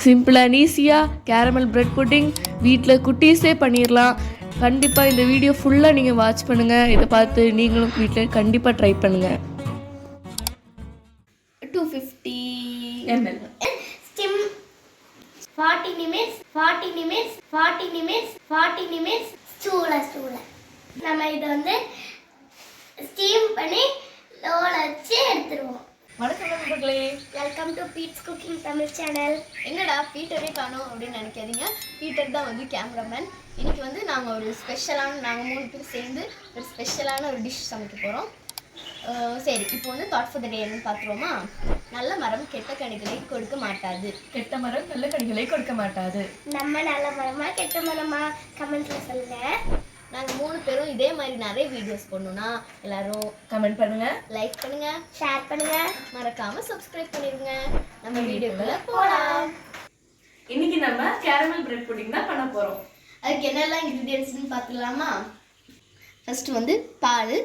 Simple and ஈஸியாக caramel bread pudding வீட்டில் குட்டீஸே பண்ணிடலாம். கண்டிப்பாக இந்த வீடியோ ஃபுல்லாக நீங்கள் வாட்ச் பண்ணுங்கள். இதை பார்த்து நீங்களும் வீட்டில் கண்டிப்பாக ட்ரை பண்ணுங்கள். 250 ml steam 40 minutes ஸ்டூல நம்ம இதை வந்து ஸ்டீம் பண்ணி லோல வச்சு எடுத்துருவோம். வணக்கம் நண்பர்களே, welcome to Peets cooking Tamil channel. என்னடா பீட்டரே காணோம் அப்படின்னு நினைக்காதீங்க. பீட்டர் தான் வந்து கேமராமேன். இன்னைக்கு வந்து நாங்கள் நாங்கள் 3 பேர் சேர்ந்து ஒரு ஸ்பெஷலான ஒரு டிஷ் சமைக்க போகிறோம். சரி, இப்போ வந்து தாட் ஃபார் த டே என்னன்னு பார்த்துருவோமா? நல்ல மரம் கெட்ட கனிகளை கொடுக்க மாட்டாது. கெட்ட மரம் நல்ல கனிகளை கொடுக்க மாட்டாது. நம்ம நல்ல மரமா கெட்ட மரமா கமெண்ட்ல சொல்லுங்க. நாங்கள் 3 பேரும் இதே மாதிரி நிறைய வீடியோஸ் பண்ணணும்னா எல்லாரும் கமெண்ட் பண்ணுங்க, லைக் பண்ணுங்க, ஷேர் பண்ணுங்க, மறக்காம சப்ஸ்கிரைப் பண்ணிடுங்க. நம்ம வீடியோக்குள்ள போகலாம். இன்னைக்கு நம்ம கேரமல் பிரெட் புட்டிங் தான் பண்ண போகிறோம். அதுக்கு என்னெல்லாம் இன்க்ரீடியன்ட்ஸ்னு பார்த்துக்கலாமா? ஃபர்ஸ்ட் வந்து பால்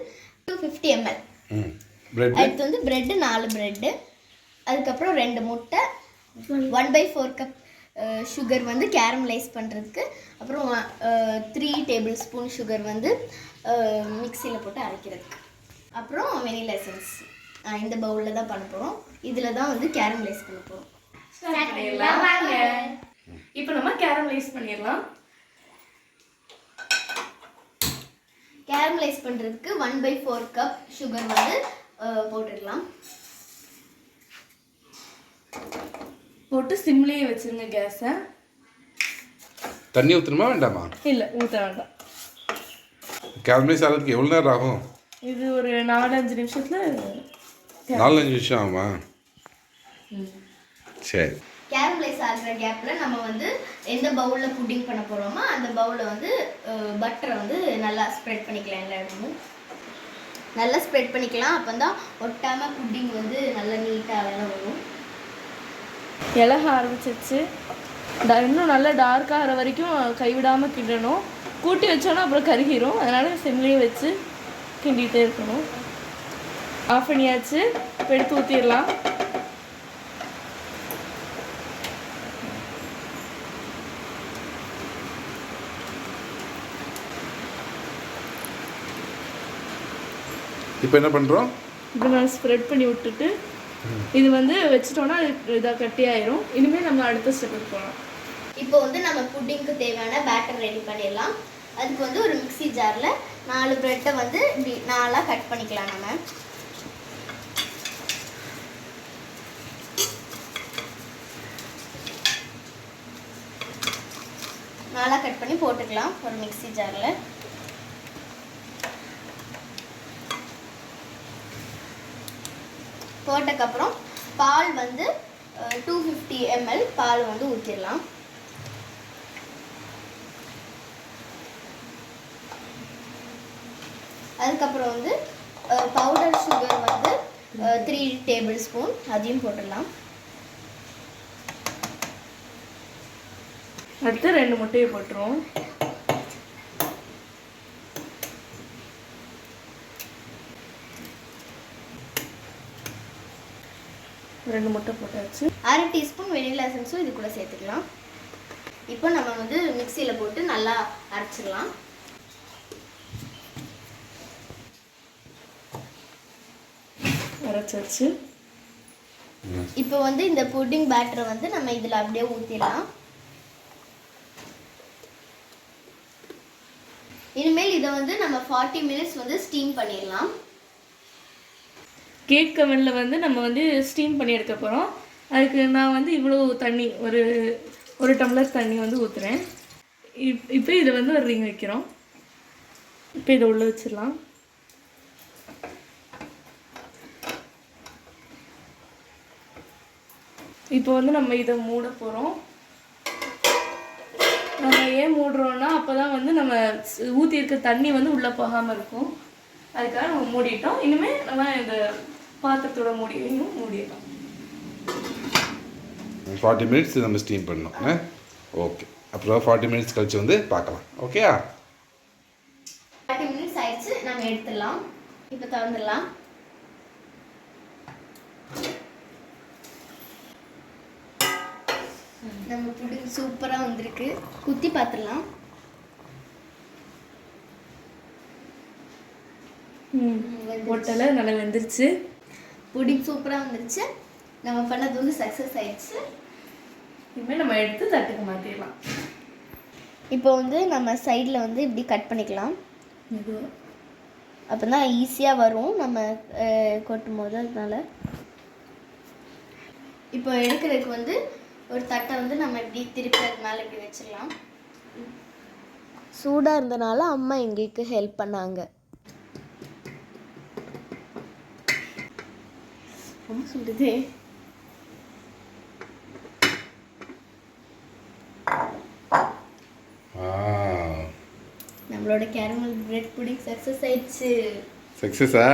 250 ml, அடுத்து வந்து பிரெட்டு 4 பிரெட்டு, அதுக்கப்புறம் 2 முட்டை, 1/4 கப் சுகர் வந்து கேரமலைஸ் பண்ணுறதுக்கு, அப்புறம் 3 டேபிள் ஸ்பூன் சுகர் வந்து மிக்சியில் போட்டு அரைக்கிறதுக்கு, அப்புறம் வெனிலா எசன்ஸ். இந்த பவுலில் தான் பண்ண போகிறோம். இதில் தான் வந்து கேரமலைஸ் பண்ண போகிறோம். இப்போ நம்ம கேரமலைஸ் பண்ணிடலாம். கேரமலைஸ் பண்ணுறதுக்கு 1/4 கப் சுகர் வந்து போட்டுடலாம். போட்டு சிம்லேயே வச்சுருங்க கேஸை. தண்ணி ஊற்றணுமா வேண்டாமா? இல்லை, ஊற்ற வேண்டாம். கேரமலைஸ் ஆகிறதுக்கு எவ்வளோ நேரம் ஆகும்? இது ஒரு 4-5 நிமிஷத்தில் 4-5 நிமிஷம் ஆகுமா? சரி. கேரமலைஸ் ஆகிற கேப்பில் நம்ம வந்து எந்த பவுலில் புட்டிங் பண்ண போகிறோமோ அந்த பவுலில் வந்து பட்டரை வந்து நல்லா ஸ்ப்ரெட் பண்ணிக்கலாம். எல்லா இடமும் நல்லா ஸ்ப்ரெட் பண்ணிக்கலாம். அப்போ தான் ஒட்டாமல் புட்டிங் வந்து நல்லா நீட்டாக வேலை வரும். இலக ஆரம்பிச்சிருச்சு. இன்னும் நல்லா டார்க் ஆகிற வரைக்கும் கைவிடாமல் கிண்டணும். கூட்டி வச்சோன்னா அப்புறம் கருகிரும். அதனால் சிம்லேயே வச்சு கிண்டிகிட்டே இருக்கணும். ஆஃப் பண்ணியாச்சு. இப்போ எடுத்து ஊற்றிடலாம். இப்போ என்ன பண்ணுறோம்? இப்போ நான் ஸ்ப்ரெட் பண்ணி விட்டுட்டு இது வந்து வச்சுட்டோன்னா இதாக கட்டியாயிரும். இனிமேல் நம்ம அடுத்த ஸ்டெப்புக்கு போகலாம். இப்போ வந்து நம்ம புட்டிங்க்கு தேவையான பேட்டர் ரெடி பண்ணிடலாம். அதுக்கு வந்து ஒரு மிக்ஸி ஜாரில் 4 பிரெட்டை வந்து இப்படி 4ஆக கட் பண்ணிக்கலாம். நம்ம நாளாக கட் பண்ணி போட்டுக்கலாம் ஒரு மிக்ஸி ஜாரில். போட்டதுக்கப்புறம் பால் வந்து 250 ml பால் வந்து ஊற்றிடலாம். அதுக்கப்புறம் வந்து பவுடர் சுகர் வந்து 3 டேபிள் ஸ்பூன் அதையும் போட்டுடலாம். அடுத்து 2 முட்டையை போட்டுருவோம். ரெண்டு முட்டை போட்டாச்சு. 1/2 டீஸ்பூன் வெனிலா எசன்ஸும் இது கூட சேர்த்துக்கலாம். இப்போ நம்ம வந்து மிக்சியில் போட்டு நல்லா அரைச்சிடலாம். அரைச்சாச்சு. இப்போ வந்து இந்த புட்டிங் பேட்டரை வந்து நம்ம இதில் அப்படியே ஊற்றிடலாம். இனிமேல் இதை வந்து நம்ம 40 மினிட்ஸ் வந்து ஸ்டீம் பண்ணிடலாம். கேக் கவனில் வந்து நம்ம வந்து ஸ்டீம் பண்ணி எடுக்க போகிறோம். அதுக்கு நான் வந்து இவ்வளோ தண்ணி ஒரு டம்ளர் தண்ணி வந்து ஊற்றுறேன். இப்போ இதை வந்து ஒரு ரிங் வைக்கிறோம். இப்போ இதை உள்ளே வச்சிடலாம். இப்போ வந்து நம்ம இதை மூட போகிறோம். நம்ம ஏன் மூடுறோன்னா அப்போ தான் வந்து நம்ம ஊற்றி இருக்க தண்ணி வந்து உள்ளே போகாமல் இருக்கும். அதுக்காக நம்ம மூடிட்டோம். இனிமேல் நம்ம இந்த பாத்திரத்தோட மூடியையும் மூடிடலாம். 40 மினிட்ஸ் நம்ம ஸ்டீம் பண்ணணும். ஓகே, அப்புறம் 40 மினிட்ஸ் கழிச்சு வந்து பார்க்கலாம். ஓகேயா? 40 மினிட்ஸ் ஆயிடுச்சு. நம்ம எடுத்துடலாம். இப்போ திறந்துடலாம். நம்ம புடிங் சூப்பராக வந்திருக்கு. குத்தி பார்த்துடலாம். ஒட்டலை நல்லா வெந்துருச்சு. புடிங் சூப்பராக வந்துருச்சு. நம்ம பண்ணது வந்து சக்ஸஸ் ஆயிடுச்சு. இனிமேல் நம்ம எடுத்து தட்டுக்கு மாற்றிடலாம். இப்போ வந்து நம்ம சைடில் வந்து இப்படி கட் பண்ணிக்கலாம். மெதுவாக அப்போ தான் ஈஸியாக வரும் நம்ம கொட்டும் போது. அதனால இப்போ எடுக்கிறதுக்கு வந்து ஒரு தட்டை வந்து நம்ம இப்படி திருப்பி அது மேலே இப்படி வச்சிடலாம். சூடாக இருந்தனால அம்மா எங்களுக்கு ஹெல்ப் பண்ணாங்க. ரொம்ப சுடுது. நம்மளோட கேரமல் பிரெட் புடிங் சக்ஸஸ் ஆயிடுச்சு. சக்ஸஸா?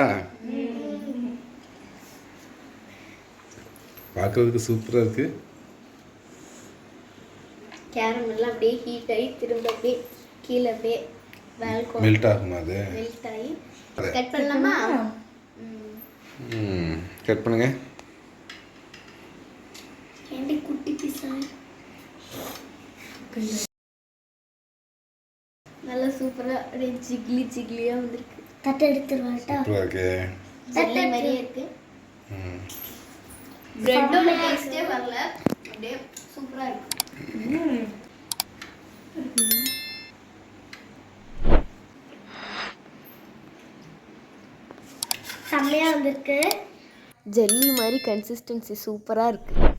பார்க்கறதுக்கு சூப்பராக இருக்கு. கேரமெல்லாம் அப்படியே ஹீட் ஆகி திரும்ப அப்படியே கீழே அப்படியே வேல்கோ மெல்ட் ஆகுமா அது? மெல்ட் ஆகி கட் பண்ணலாமா? கட் பண்ணுங்க. ஏண்டி குட்டி பீஸா? நல்லா சூப்பராக அப்படியே ஜிக்லி ஜிக்லியாக வந்திருக்கு. தட்டை எடுத்துருவாட்டா? சூப்பராக இருக்கு. ஜெல்லி மாதிரியே இருக்கு. பிரெட்டோட டேஸ்டே வரல. அப்படியே சூப்பராக இருக்கு. செம்மையா வந்திருக்கு. ஜெல்லி மாதிரி கன்சிஸ்டன்சி சூப்பராக இருக்குது.